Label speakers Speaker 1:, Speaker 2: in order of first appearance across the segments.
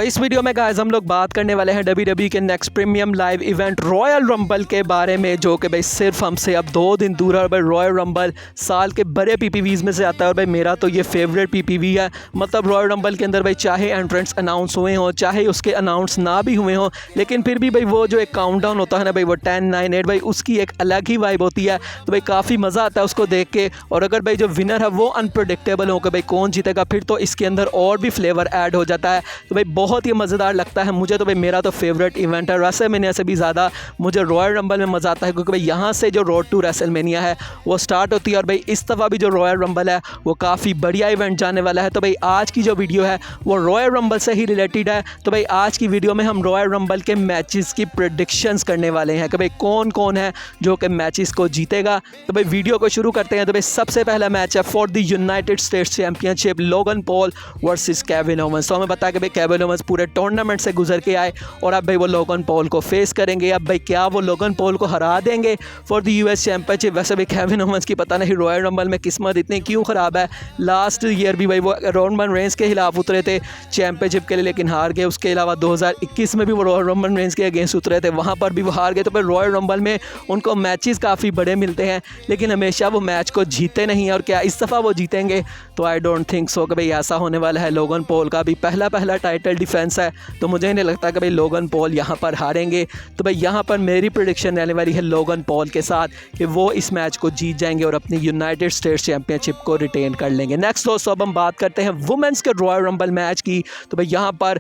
Speaker 1: तो इस वीडियो में गाइस हम लोग बात करने वाले हैं WWE के next premium live event royal rumble के बारे में, जो कि भाई सिर्फ हमसे अब 2 दिन दूर है। और भाई रॉयल रंबल साल के बड़े PPVs में से आता है और भाई मेरा तो ये फेवरेट PPV है। मतलब रॉयल रंबल के अंदर भाई चाहे एंट्रेंट्स अनाउंस हुए हों, चाहे उसके अनाउंस ना भी हुए हों, लेकिन फिर भी भाई वो जो एक काउंटडाउन होता है ना भाई, वो 10, 9, 8 भाई उसकी एक अलग ही वाइब होती है। तो भाई काफ़ी मज़ा आता है उसको देख के। और अगर भाई जो विनर है वो अनप्रडिक्टेबल हो कि भाई कौन जीतेगा, फिर तो इसके अंदर और भी फ्लेवर ऐड हो जाता है। तो भाई बहुत ही मज़ेदार लगता है मुझे। तो भाई मेरा तो फेवरेट इवेंट है रेसलमेनिया से भी ज़्यादा मुझे रॉयल रंबल में मज़ा आता है, क्योंकि भाई यहाँ से जो रोड टू रेसलमेनिया है वो स्टार्ट होती है। और भाई इस दफ़ा भी जो रॉयल रंबल है वो काफ़ी बढ़िया इवेंट जाने वाला है। तो भाई आज की जो वीडियो है वो रॉयल रंबल से ही रिलेटेड है। तो भाई आज की वीडियो में हम रॉयल रंबल के मैचेस की प्रेडिक्शंस करने वाले हैं कि भाई कौन कौन है जो कि मैचेस को जीतेगा। तो भाई वीडियो को शुरू करते हैं। तो भाई सबसे पहला मैच है for the United states championship, Logan Paul versus Kevin Owens. तो हमें पता है कि भाई केविन ओवेंस पूरे टूर्नामेंट से गुजर के आए और अब भाई वो लोगन पॉल को फेस करेंगे। अब भाई क्या वो लोगन पॉल को हरा देंगे फॉर द US चैंपियनशिप? वैसे भी केविन ओवेंस की पता नहीं रॉयल रंबल में किस्मत इतनी क्यों ख़राब है। लास्ट ईयर भी भाई वो रोमन रेंस के खिलाफ उतरे थे चैंपियनशिप के लिए, लेकिन हार गए। उसके अलावा 2021 में भी वो रोमन रेंस के अगेंस्ट उतरे थे, वहाँ पर भी वो हार गए। तो भाई रॉयल रंबल में उनको मैचेस काफ़ी बड़े मिलते हैं, लेकिन हमेशा वो मैच को जीते नहीं हैं। और क्या इस दफ़ा वो जीतेंगे? तो आई डोंट थिंक सो कि भाई ऐसा होने वाला है। लोगन पॉल का भी पहला टाइटल डिफेंस है, तो मुझे नहीं लगता कि भाई लोगन पॉल यहाँ पर हारेंगे। तो भाई यहाँ पर मेरी प्रेडिक्शन रहने वाली है लोगन पॉल के साथ कि वो इस मैच को जीत जाएंगे और अपनी यूनाइटेड स्टेट्स चैंपियनशिप को रिटेन कर लेंगे। नेक्स्ट दोस्तों अब हम बात करते हैं वुमेंस के रॉयल रंबल मैच की। तो भाई यहाँ पर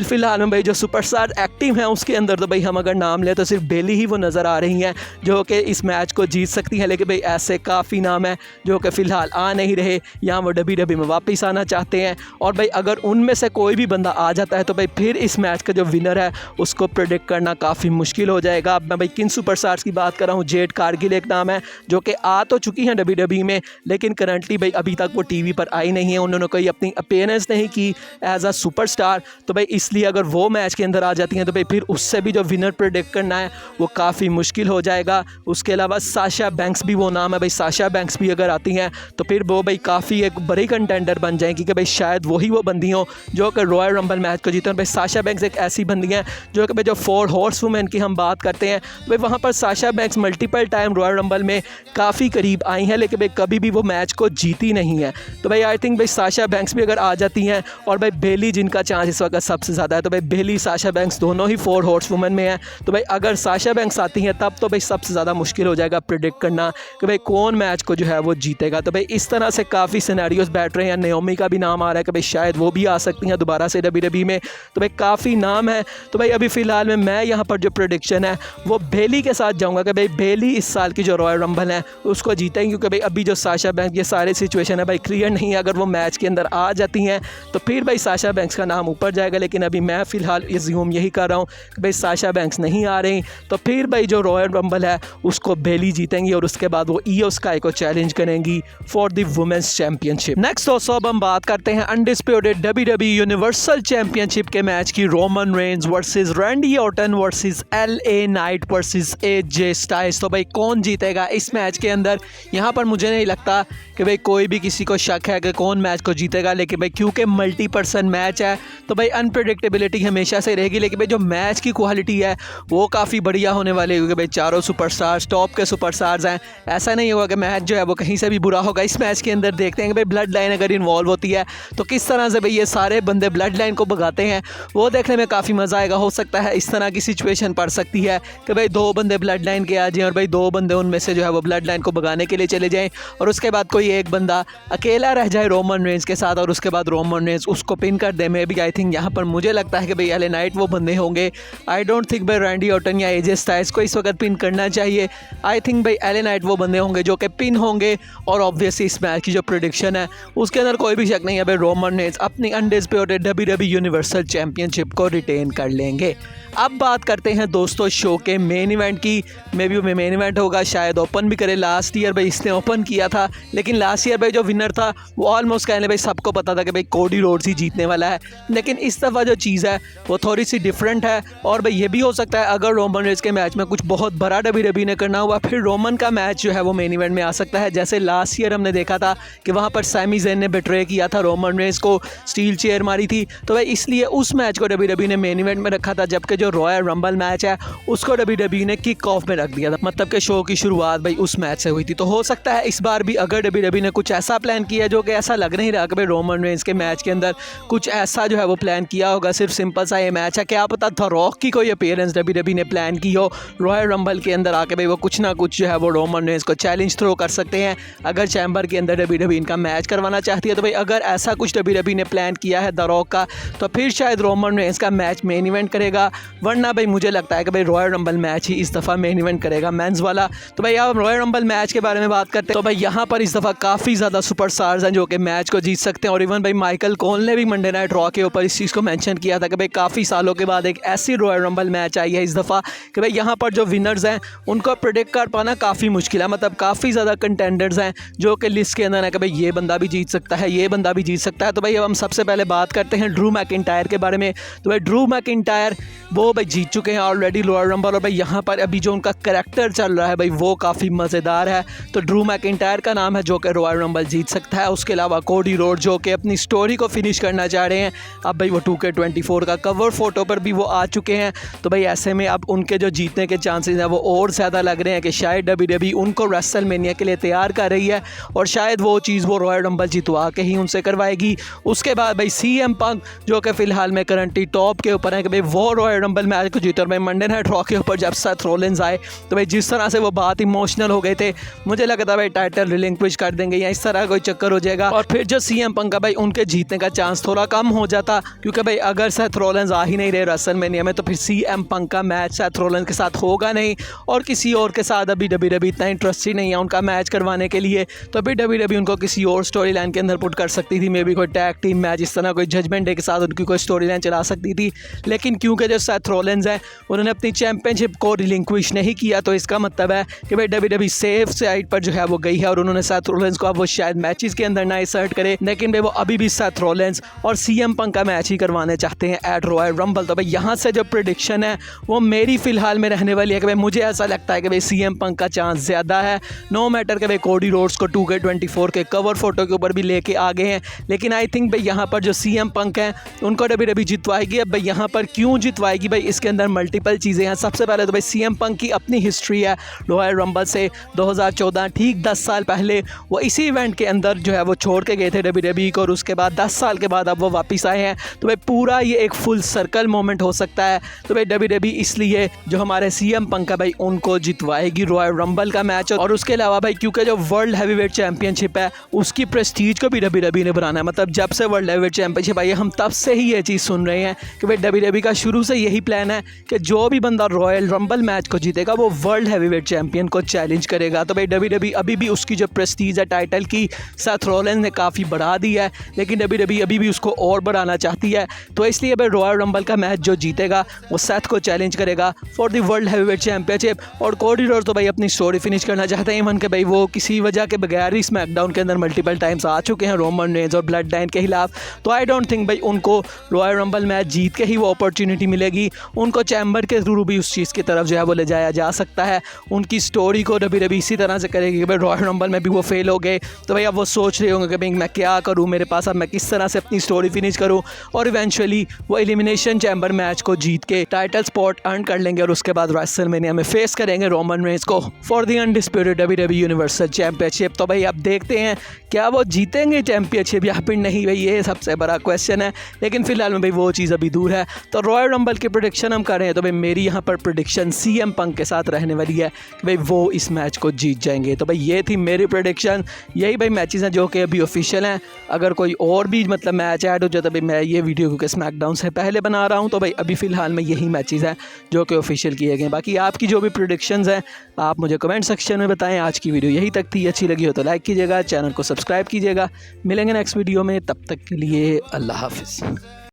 Speaker 1: फिलहाल में भाई जो सुपरस्टार एक्टिव हैं उसके अंदर तो भाई हम अगर नाम लें तो सिर्फ बेली ही वो नज़र आ रही हैं जो कि इस मैच को जीत सकती हैं। लेकिन भाई ऐसे काफ़ी नाम हैं जो कि फ़िलहाल आ नहीं रहे, यहाँ वो WWE में वापस आना चाहते हैं। और भाई अगर उनमें से कोई भी बंदा आ जाता है तो भाई फिर इस मैच का जो विनर है उसको प्रेडिक्ट करना काफ़ी मुश्किल हो जाएगा। अब मैं भाई किन सुपरस्टार्स की बात कर रहा हूँ, जेड कारगिल एक नाम है जो कि आ तो चुकी हैं WWE में, लेकिन करंटली भाई अभी तक वो टीवी पर आई नहीं है। उन्होंने कोई अपनी अपीयरेंस नहीं की एज अ सुपरस्टार। तो भाई इसलिए अगर वो मैच के अंदर आ जाती हैं तो भाई फिर उससे भी जो विनर प्रेडिक्ट करना है वो काफ़ी मुश्किल हो जाएगा। उसके अलावा साशा बैंक्स भी वो नाम है भाई, साशा बैंक्स भी अगर आती हैं तो फिर वो भाई काफ़ी एक बड़ी कंटेंडर बन जाएंगी कि भाई शायद वही वो बंदी हो जो कि रॉयल रंबल मैच को जीते। भाई साशा बैंक्स एक ऐसी बंदी हैं जो कि भाई जो 4 हॉर्स वुमेन की हम बात करते हैं, भाई वहाँ पर Sasha banks multiple time royal rumble में काफ़ी करीब आई हैं, लेकिन भाई कभी भी वो मैच को जीती नहीं है। तो भाई आई थिंक भाई साशा बैंक्स भी अगर आ जाती हैं, और भाई बेली जिनका चांस इस वक्त सबसे ज़्यादा है, तो भाई बेली साशा बैंक्स दोनों ही 4 हॉर्स वुमेन में हैं। तो भाई अगर साशा बैंक्स आती हैं तब तो भाई सबसे ज़्यादा मुश्किल हो जाएगा प्रिडिक्ट करना कि भाई कौन मैच को जो है वो जीतेगा। तो भाई इस तरह से काफ़ी सिनेरियोस बैठ रहे हैं। नेओमी का भी नाम आ रहा है कि भाई शायद वो भी आ सकती हैं दोबारा से WWE में। तो भाई काफ़ी नाम है। तो भाई अभी फ़िलहाल में मैं यहाँ पर जो प्रेडिक्शन है वो बेली के साथ जाऊँगा कि भाई बेली इस साल की जो रॉयल रंबल है उसको जीतेंगे, क्योंकि भाई अभी जो साशा बैंक ये सारे सिचुएशन है भाई क्लियर नहीं है। अगर वो मैच के अंदर आ जाती हैं तो फिर भाई साशा बैंक्स का नाम ऊपर जाएगा, लेकिन अभी मैं फ़िलहाल अज्यूम यही कर रहा हूँ कि भाई साशा बैंक्स नहीं आ रही, तो फिर भाई जो रॉयल रंबल है उसको बेली जीतेंगी और उसके बाद वो ईओ स्काई को चैलेंज करेंगी for the women's championship. Next दोस्तों अब हम बात करते हैं अनडिस्प्यूटेड WWE यूनिवर्सल चैंपियनशिप के मैच की, Roman Reigns versus Randy Orton versus LA Knight versus AJ Styles. तो भाई कौन जीतेगा इस मैच के अंदर? यहाँ पर मुझे नहीं लगता कि भाई कोई भी किसी को शक है कि कौन मैच को जीतेगा, लेकिन भाई क्योंकि मल्टी पर्सन मैच है तो भाई अनप्रेडिक्टेबिलिटी हमेशा से रहेगी। लेकिन भाई जो मैच की क्वालिटी है वो काफ़ी बढ़िया होने वाली है, क्योंकि भाई चारों सुपरस्टार्स टॉप के सुपरस्टार्स हैं। ऐसा नहीं होगा कि मैच जो है वो कहीं से भी बुरा होगा। इस मैच के अंदर देखते हैं कि भाई ब्लड लाइन अगर इन्वॉल्व होती है तो किस तरह से भाई ये सारे बंदे ब्लड लाइन को भगाते हैं, वो देखने में काफ़ी मज़ा आएगा। हो सकता है इस तरह की सिचुएशन पड़ सकती है कि भाई 2 बंदे ब्लड लाइन के आ जाएँ और भाई 2 बंदे उनमें से जो है वो ब्लड लाइन को भगाने के लिए चले जाएँ, और उसके बाद कोई एक बंदा अकेला रह जाए रोमन रेंज के साथ और उसके बाद रोमन रेंज उसको पिन कर दे। मे भी आई थिंक यहाँ पर मुझे लगता है कि भाई LA नाइट वो बंदे होंगे। आई डोंट थिंक भाई रैंडी ऑर्टन या AJ स्टाइल्स को इस वक्त पिन करना चाहिए। आई थिंक भाई LA नाइट वो बंदे होंगे जो कि पिन होंगे, और ऑब्वियसली इस मैच की जो प्रेडिक्शन है उसके अंदर कोई भी शक नहीं है भाई रोमन रेंज अपनी अनडिस्प्यूटेड WWE यूनिवर्सल चैंपियनशिप को रिटेन कर लेंगे। अब बात करते हैं दोस्तों शो के मेन इवेंट की। मे बी मेन इवेंट होगा, शायद ओपन भी करे। लास्ट ईयर भाई इसने ओपन किया था, लेकिन लास्ट ईयर भाई जो विनर था वो ऑलमोस्ट कहने भाई सबको पता था कि भाई कोडी रोड्स ही जीतने वाला है। लेकिन इस दफ़ा जो चीज़ है वो थोड़ी सी डिफरेंट है, और भाई ये भी हो सकता है अगर रोमन रेंज के मैच में कुछ बहुत बड़ा WWE ने करना हुआ फिर रोमन का मैच जो है वो मेन इवेंट में आ सकता है। जैसे लास्ट ईयर हमने देखा था कि वहाँ पर सैमी ज़ेन ने बिट्रे किया था रोमन रेंज को, स्टील चेयर मारी थी। तो भाई इसलिए उस मैच को WWE ने मेन इवेंट में रखा था, जबकि जो रॉयल रंबल मैच है उसको WWE ने किक ऑफ में रख दिया था, मतलब कि शो की शुरुआत भाई उस मैच से हुई थी। तो हो सकता है इस बार भी अगर WWE ने कुछ ऐसा प्लान किया जो कि ऐसा लग नहीं रहा कि भाई रोमन रेंस के मैच के अंदर कुछ ऐसा जो है वो प्लान किया होगा, सिर्फ सिंपल सा ये मैच है। क्या पता था रॉक की कोई अपीयरेंस WWE ने प्लान की हो रॉयल रंबल के अंदर आके, भाई वो कुछ ना कुछ जो है वो रोमन रेंस को चैलेंज थ्रो कर सकते हैं अगर चैम्बर के अंदर WWE इनका मैच करवाना चाहती है। तो भाई अगर ऐसा कुछ WWE ने प्लान किया है द रॉक का, तो फिर शायद रोमन रेंस का मैच मेन इवेंट करेगा, वरना भाई मुझे लगता है कि भाई रॉयल रंबल मैच ही इस दफ़ा मेन इवेंट करेगा मेंस वाला। तो भाई अब रॉयल रंबल मैच के बारे में बात करते हैं, तो भाई यहाँ पर इस दफ़ा काफ़ी ज़्यादा सुपरस्टार्स हैं जो कि मैच को जीत सकते हैं। और इवन भाई माइकल कोल ने भी मंडे नाइट रॉ के ऊपर इस चीज़ को मेंशन किया था कि भाई काफ़ी सालों के बाद एक ऐसी रॉयल रंबल मैच आई है इस दफ़ा कि भाई यहाँ पर जो विनर्स हैं उनको प्रेडिक्ट कर पाना काफ़ी मुश्किल है। मतलब काफ़ी ज़्यादा कंटेंडर्स हैं जो कि लिस्ट के अंदर है कि भाई ये बंदा भी जीत सकता है, ये बंदा भी जीत सकता है। तो भाई अब हम सबसे पहले बात करते हैं ड्रू मैकिंटायर के बारे में। तो भाई ड्रू मैकिंटायर वो भाई जीत चुके हैं ऑलरेडी रॉयल रंबल, और भाई यहाँ पर अभी जो उनका करैक्टर चल रहा है भाई वो काफ़ी मज़ेदार है। तो ड्रू मैकिंटायर का नाम है जो कि रॉयल रंबल जीत सकता है। उसके अलावा कोडी रोड जो कि अपनी स्टोरी को फिनिश करना चाह रहे हैं, अब भाई वो 2K24 का कवर फोटो पर भी वो आ चुके हैं। तो भाई ऐसे में अब उनके जो जीतने के चांसेस हैं वो और ज़्यादा लग रहे हैं कि शायद WWE उनको रेसलमेनिया के लिए तैयार कर रही है और शायद वो चीज़ वो रॉयल रंबल जितवा के ही उनसे करवाएगी। उसके बाद भाई CM पंक जो कि फ़िलहाल में करंटली टॉप के ऊपर है कि भाई वो रॉयल रंबल मैच को जीते। और भाई मंडे नाइट रॉ के ऊपर जब सेथ रॉलिंस आए तो भाई जिस तरह से वो बात इमोशनल हो गए थे, मुझे लगा था भाई टाइटल रिलिंक्विश कर देंगे या इस तरह कोई चक्कर हो जाएगा, और फिर जो CM पंक का भाई उनके जीतने का चांस थोड़ा कम हो जाता, क्योंकि भाई अगर सेथ रॉलिंस आ ही नहीं रहे रेसलमेनिया में तो फिर CM पंक का मैच सेथ रॉलिंस के साथ होगा नहीं, और किसी और के साथ अभी WWE इतना इंटरेस्टेड नहीं है उनका मैच करवाने के लिए। तो अभी WWE उनको किसी और स्टोरी लाइन के अंदर पुट कर सकती थी, मे बी कोई टैग टीम मैच, इस तरह कोई जजमेंट डे के साथ उनकी कोई स्टोरी लाइन चला सकती थी। लेकिन क्योंकि जो सेथ रॉलिंस है उन्होंने अपनी चैंपियनशिप को रिलिंक्विश नहीं किया, तो इसका मतलब है कि भाई WWE सेफ साइड पर जो है वो गई है, और उन्होंने सेथ रॉलिंस को अब वो शायद मैचेस के अंदर ना इंसर्ट करे, लेकिन भाई वो अभी भी सेथ रॉलिंस और CM पंक का मैच ही करवाने चाहते हैं एट रॉयल रंबल। तो भाई यहाँ से जो प्रेडिक्शन है वो मेरी फ़िलहाल में रहने वाली है कि भाई मुझे ऐसा लगता है कि भाई CM पंक का चांस ज़्यादा है, नो मैटर कि भाई कोडी रोड्स को 2K24 के कवर फोटो के ऊपर भी लेके आ गए हैं। लेकिन आई थिंक भाई यहाँ पर जो CM पंक हैं उनको WWE जितवाएगी। अब भाई यहाँ पर क्यों जितवाएगी, भाई इसके अंदर मल्टीपल चीज़ें हैं। सबसे पहले तो भाई CM पंक की अपनी हिस्ट्री है रॉयल रंबल से 2014, ठीक 10 साल पहले वो इसी इवेंट के अंदर जो है वो छोड़ के गए थे WWE को, और उसके बाद 10 साल के बाद अब वो वापस आए हैं। तो भाई पूरा ये एक फुल सर्कल मोमेंट हो सकता है। तो भाई WWE इसलिए जो हमारे CM पंक है भाई उनको जितवाएगी रॉयल रंबल का मैच। और उसके अलावा भाई क्योंकि जो वर्ल्ड हैवीवेट चैंपियनशिप है उसकी प्रेस्टीज को भी WWE ने बनाना है, मतलब जब से वर्ल्ड हैवीवेट चैंपियनशिप आई है हम तब से ही ये चीज़ सुन रहे हैं कि भाई WWE का शुरू से यही प्लान है कि जो भी बंदा रॉयल रंबल मैच को जीतेगा वो वर्ल्ड हैवीवेट चैंपियन को चैलेंज करेगा। तो भाई WWE अभी भी उसकी जो प्रेस्टीज है टाइटल की सेथ रॉलिंस ने काफ़ी बढ़ा दी है, लेकिन WWE अभी भी उसको और बढ़ाना चाहती है। तो इसलिए भाई रॉयल रंबल का मैच जो जीतेगा वो सेथ को चैलेंज करेगा for the world heavyweight championship. और कोडी रोड्स तो भाई अपनी स्टोरी फिनिश करना चाहते हैं, इवन के भाई वो किसी वजह के बगैर ही स्मैकडाउन के अंदर मल्टीपल टाइम्स आ चुके हैं रोमन रेंस और ब्लड लाइन के खिलाफ। तो आई डोंट थिंक भाई उनको रॉयल रंबल मैच जीत के ही वो अपॉर्चुनिटी मिलेगी, उनको चैम्बर के थ्रू भी उस चीज़ की तरफ जो है वो ले जाया जा सकता है। उनकी स्टोरी को WWE इसी तरह से करेगी कि भाई रॉयल रंबल में भी वो फेल हो गए, तो भाई अब वो सोच रहे होंगे कि भाई मैं क्या करूँ, मेरे पास अब मैं किस तरह से अपनी स्टोरी फिनिश करूँ, और इवेंचुअली वो एलिमिनेशन चैम्बर मैच को जीत के टाइटल स्पॉट अर्न कर लेंगे, और उसके बाद रेसलमेनिया में फेस करेंगे रोमन रेंस को for the undisputed WWE universal championship. तो भाई अब देखते हैं क्या वो जीतेंगे चैंपियनशिप या फिर नहीं, भाई ये सबसे बड़ा क्वेश्चन है। लेकिन फिलहाल में भाई वो चीज़ अभी दूर है। तो रॉयल रंबल की प्रेडिक्शन हम कर रहे हैं, तो भाई मेरी यहाँ पर प्रेडिक्शन CM पंक के साथ रहने वाली है कि भाई वो इस मैच को जीत जाएंगे। तो भाई ये थी मेरी प्रेडिक्शन। यही भाई मैचेस हैं जो कि अभी ऑफिशियल हैं। अगर कोई और भी मतलब मैच ऐड हो जाए तो भाई मैं ये वीडियो क्योंकि स्मैकडाउन से पहले बना रहा हूँ, तो भाई अभी फ़िलहाल में यही मैचेस हैं जो कि ऑफिशियल किए गए। बाकी आपकी जो भी प्रेडिक्शंस हैं आप मुझे कमेंट सेक्शन में बताएं। आज की वीडियो यही तक थी, अच्छी लगी हो तो लाइक कीजिएगा, चैनल को सब्सक्राइब कीजिएगा। मिलेंगे नेक्स्ट वीडियो में, तब तक के लिए अल्लाह हाफिज़।